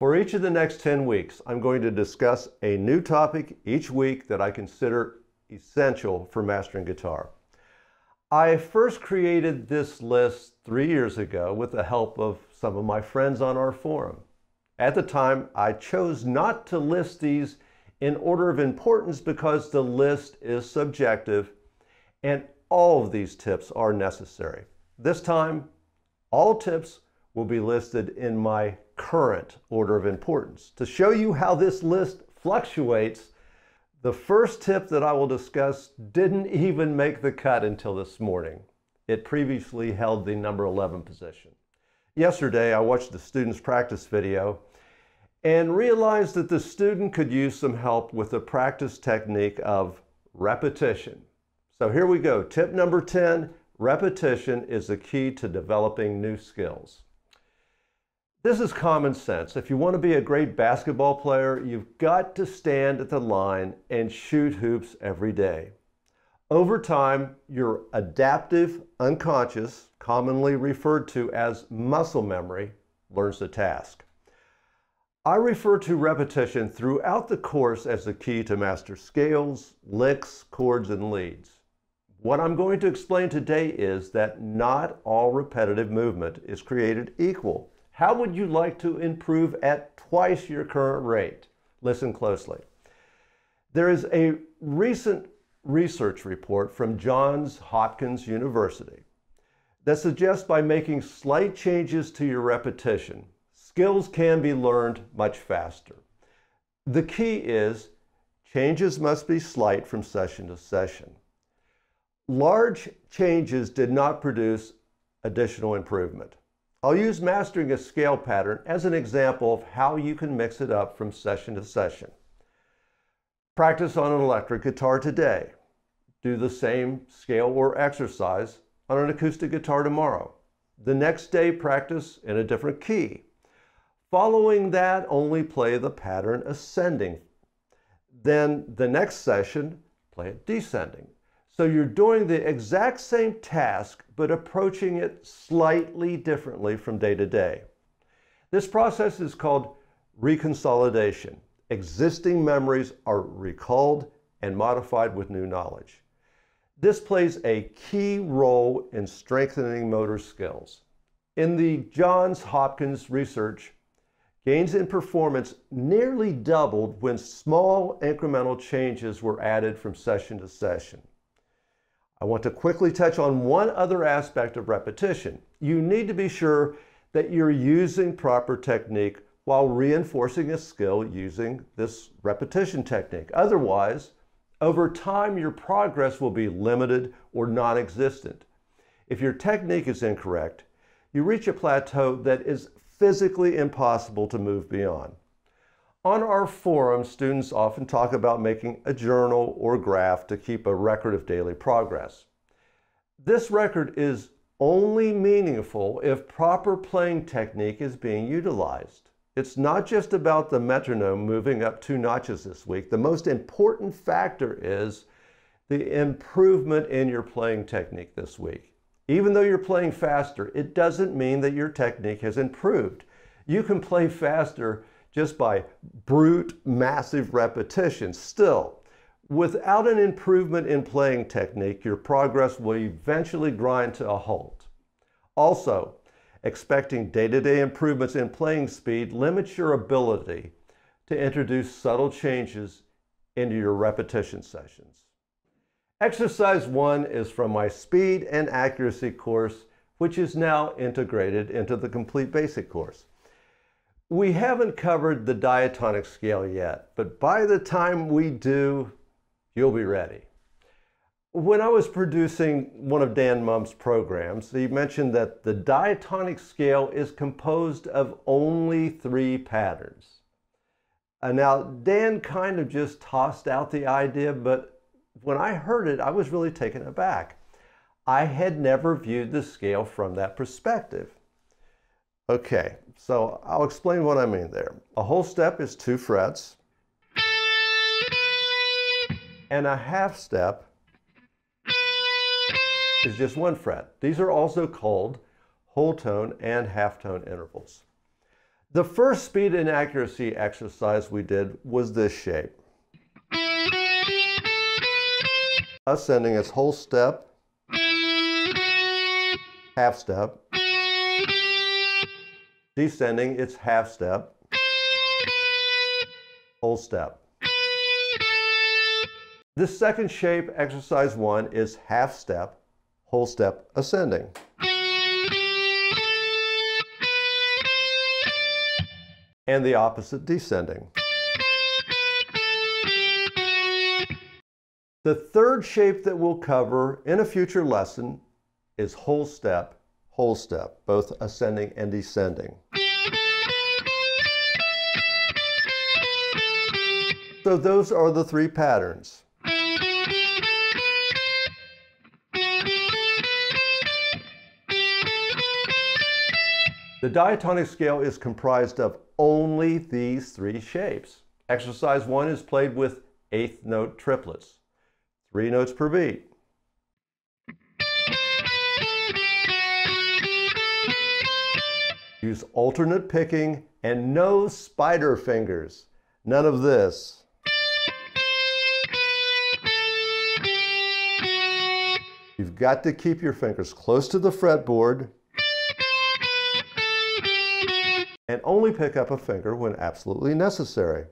For each of the next 10 weeks, I'm going to discuss a new topic each week that I consider essential for mastering guitar. I first created this list 3 years ago with the help of some of my friends on our forum. At the time, I chose not to list these in order of importance because the list is subjective and all of these tips are necessary. This time, all tips will be listed in my current order of importance. To show you how this list fluctuates, the first tip that I will discuss didn't even make the cut until this morning. It previously held the number 11 position. Yesterday, I watched the student's practice video and realized that the student could use some help with the practice technique of repetition. So here we go. Tip number 10, repetition is the key to developing new skills. This is common sense. If you want to be a great basketball player, you've got to stand at the line and shoot hoops every day. Over time, your adaptive unconscious, commonly referred to as muscle memory, learns the task. I refer to repetition throughout the course as the key to master scales, licks, chords, and leads. What I'm going to explain today is that not all repetitive movement is created equal. How would you like to improve at twice your current rate? Listen closely. There is a recent research report from Johns Hopkins University that suggests by making slight changes to your repetition, skills can be learned much faster. The key is changes must be slight from session to session. Large changes did not produce additional improvement. I'll use mastering a scale pattern as an example of how you can mix it up from session to session. Practice on an electric guitar today. Do the same scale or exercise on an acoustic guitar tomorrow. The next day, practice in a different key. Following that, only play the pattern ascending. Then the next session, play it descending. So you're doing the exact same task, but approaching it slightly differently from day to day. This process is called reconsolidation. Existing memories are recalled and modified with new knowledge. This plays a key role in strengthening motor skills. In the Johns Hopkins research, gains in performance nearly doubled when small incremental changes were added from session to session. I want to quickly touch on one other aspect of repetition. You need to be sure that you're using proper technique while reinforcing a skill using this repetition technique. Otherwise, over time, your progress will be limited or non-existent. If your technique is incorrect, you reach a plateau that is physically impossible to move beyond. On our forum, students often talk about making a journal or graph to keep a record of daily progress. This record is only meaningful if proper playing technique is being utilized. It's not just about the metronome moving up 2 notches this week. The most important factor is the improvement in your playing technique this week. Even though you're playing faster, it doesn't mean that your technique has improved. You can play faster just by brute, massive repetition. Still, without an improvement in playing technique, your progress will eventually grind to a halt. Also, expecting day-to-day improvements in playing speed limits your ability to introduce subtle changes into your repetition sessions. Exercise 1 is from my Speed and Accuracy course, which is now integrated into the Complete Basic course. We haven't covered the diatonic scale yet, but by the time we do, you'll be ready. When I was producing one of Dan Mumm's programs, he mentioned that the diatonic scale is composed of only 3 patterns. Now, Dan kind of just tossed out the idea, but when I heard it, I was really taken aback. I had never viewed the scale from that perspective. Okay, so I'll explain what I mean there. A whole step is 2 frets, and a half step is just 1 fret. These are also called whole tone and half tone intervals. The first speed and accuracy exercise we did was this shape. Ascending is whole step, half step. Descending, it's half step, whole step. This second shape, exercise 1, is half step, whole step ascending. And the opposite descending. The third shape that we'll cover in a future lesson is whole step, both ascending and descending. So those are the three patterns. The diatonic scale is comprised of only these three shapes. Exercise 1 is played with eighth note triplets, 3 notes per beat. Use alternate picking and no spider fingers. None of this. You've got to keep your fingers close to the fretboard and only pick up a finger when absolutely necessary.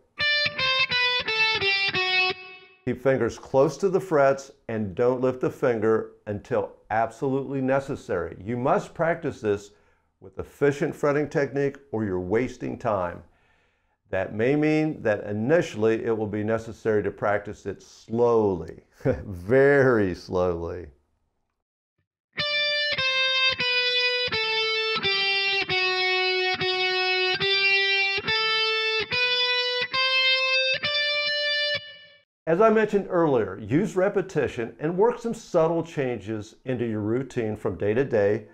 Keep fingers close to the frets and don't lift a finger until absolutely necessary. You must practice this with efficient fretting technique or you're wasting time. That may mean that initially it will be necessary to practice it slowly, very slowly. As I mentioned earlier, use repetition and work some subtle changes into your routine from day to day.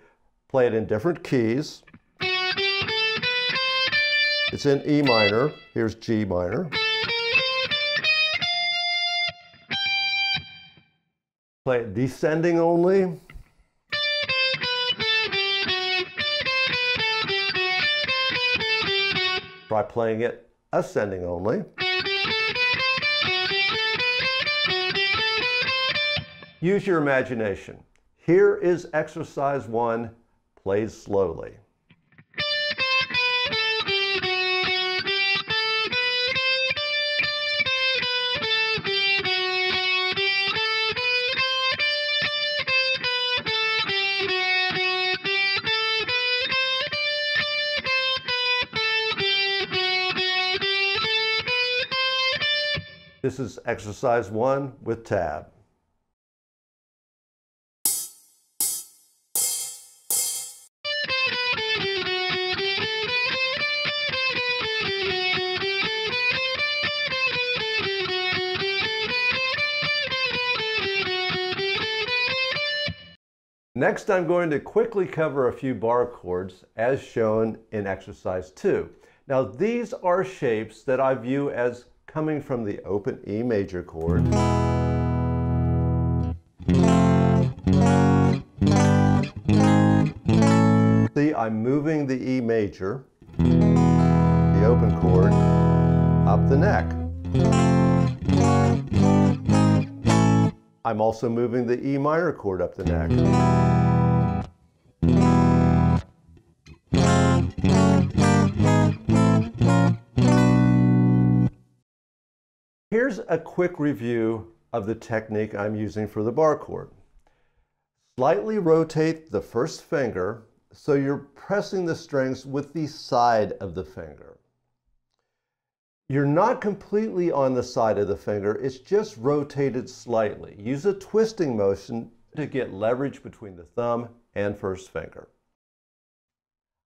Play it in different keys. It's in E minor. Here's G minor. Play it descending only. Try playing it ascending only. Use your imagination. Here is exercise 1, played slowly. This is exercise 1 with tab. Next, I'm going to quickly cover a few bar chords as shown in exercise 2. Now, these are shapes that I view as coming from the open E major chord. See, I'm moving the E major, the open chord, up the neck. I'm also moving the E minor chord up the neck. Here's a quick review of the technique I'm using for the bar chord. Slightly rotate the first finger so you're pressing the strings with the side of the finger. You're not completely on the side of the finger, it's just rotated slightly. Use a twisting motion to get leverage between the thumb and first finger.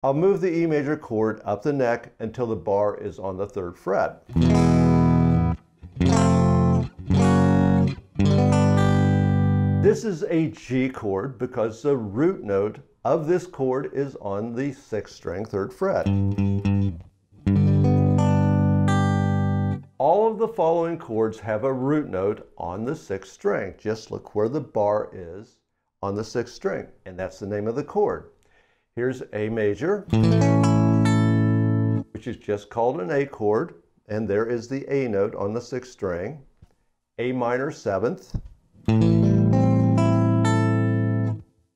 I'll move the E major chord up the neck until the bar is on the 3rd fret. This is a G chord because the root note of this chord is on the 6th string, 3rd fret. All of the following chords have a root note on the 6th string. Just look where the bar is on the 6th string, and that's the name of the chord. Here's A major, which is just called an A chord, and there is the A note on the 6th string, A minor 7th,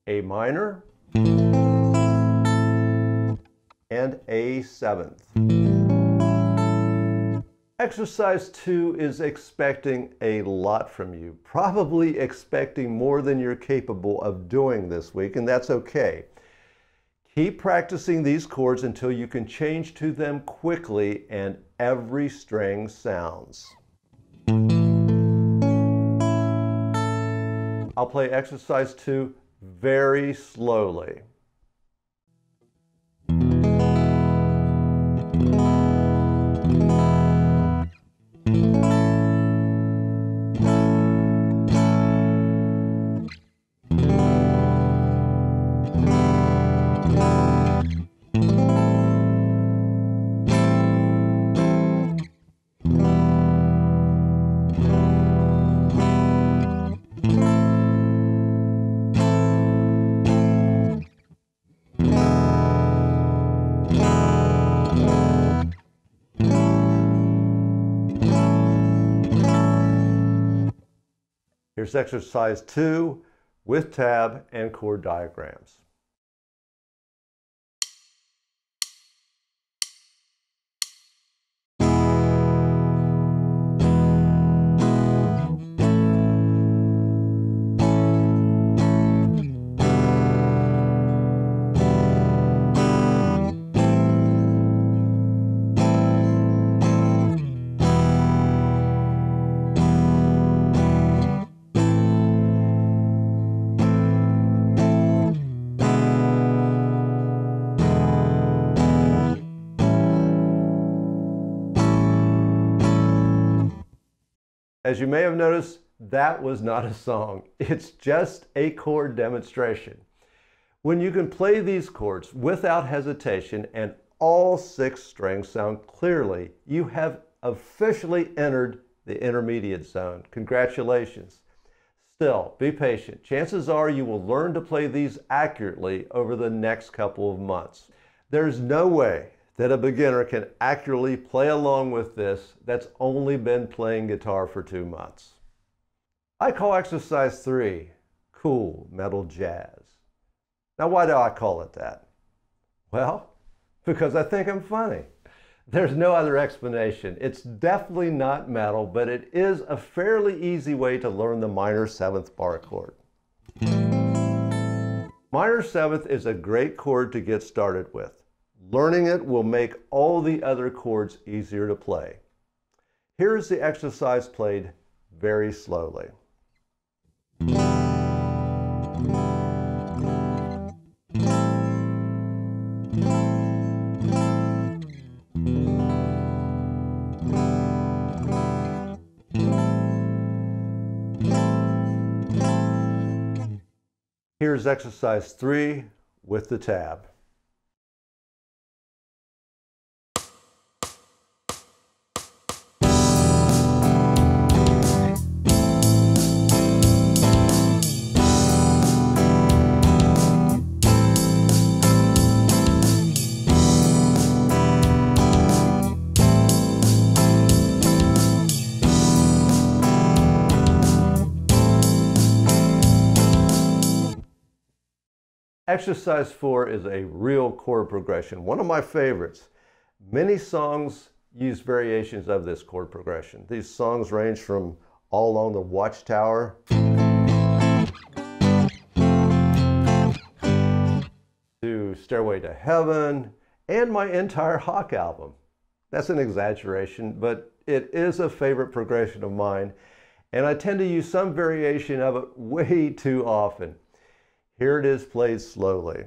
A minor, and A 7th. Exercise 2 is expecting a lot from you, probably expecting more than you're capable of doing this week, and that's okay. Keep practicing these chords until you can change to them quickly and every string sounds. I'll play exercise 2 very slowly. Here's exercise 2 with tab and chord diagrams. As you may have noticed, that was not a song. It's just a chord demonstration. When you can play these chords without hesitation and all 6 strings sound clearly, you have officially entered the intermediate zone. Congratulations. Still, be patient. Chances are you will learn to play these accurately over the next couple of months. There's no way that a beginner can accurately play along with this that's only been playing guitar for 2 months. I call exercise 3 cool metal jazz. Now, why do I call it that? Well, because I think I'm funny. There's no other explanation. It's definitely not metal, but it is a fairly easy way to learn the minor 7th bar chord. Minor 7th is a great chord to get started with. Learning it will make all the other chords easier to play. Here's the exercise played very slowly. Here's exercise 3 with the tab. Exercise 4 is a real chord progression, one of my favorites. Many songs use variations of this chord progression. These songs range from All Along the Watchtower to Stairway to Heaven and my entire Hawk album. That's an exaggeration, but it is a favorite progression of mine, and I tend to use some variation of it way too often. Here it is played slowly.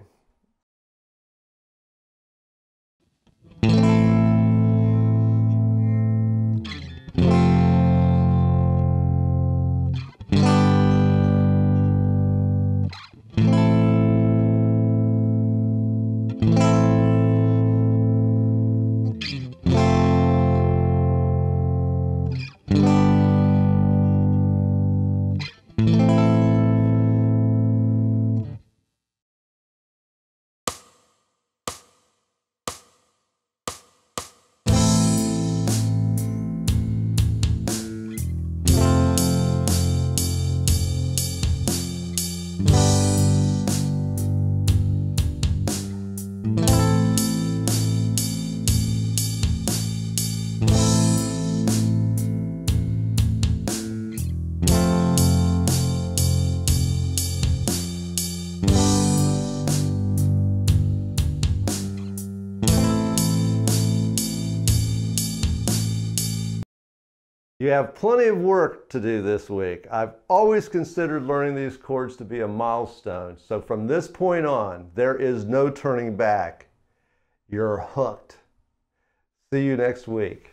You have plenty of work to do this week. I've always considered learning these chords to be a milestone. So from this point on, there is no turning back. You're hooked. See you next week.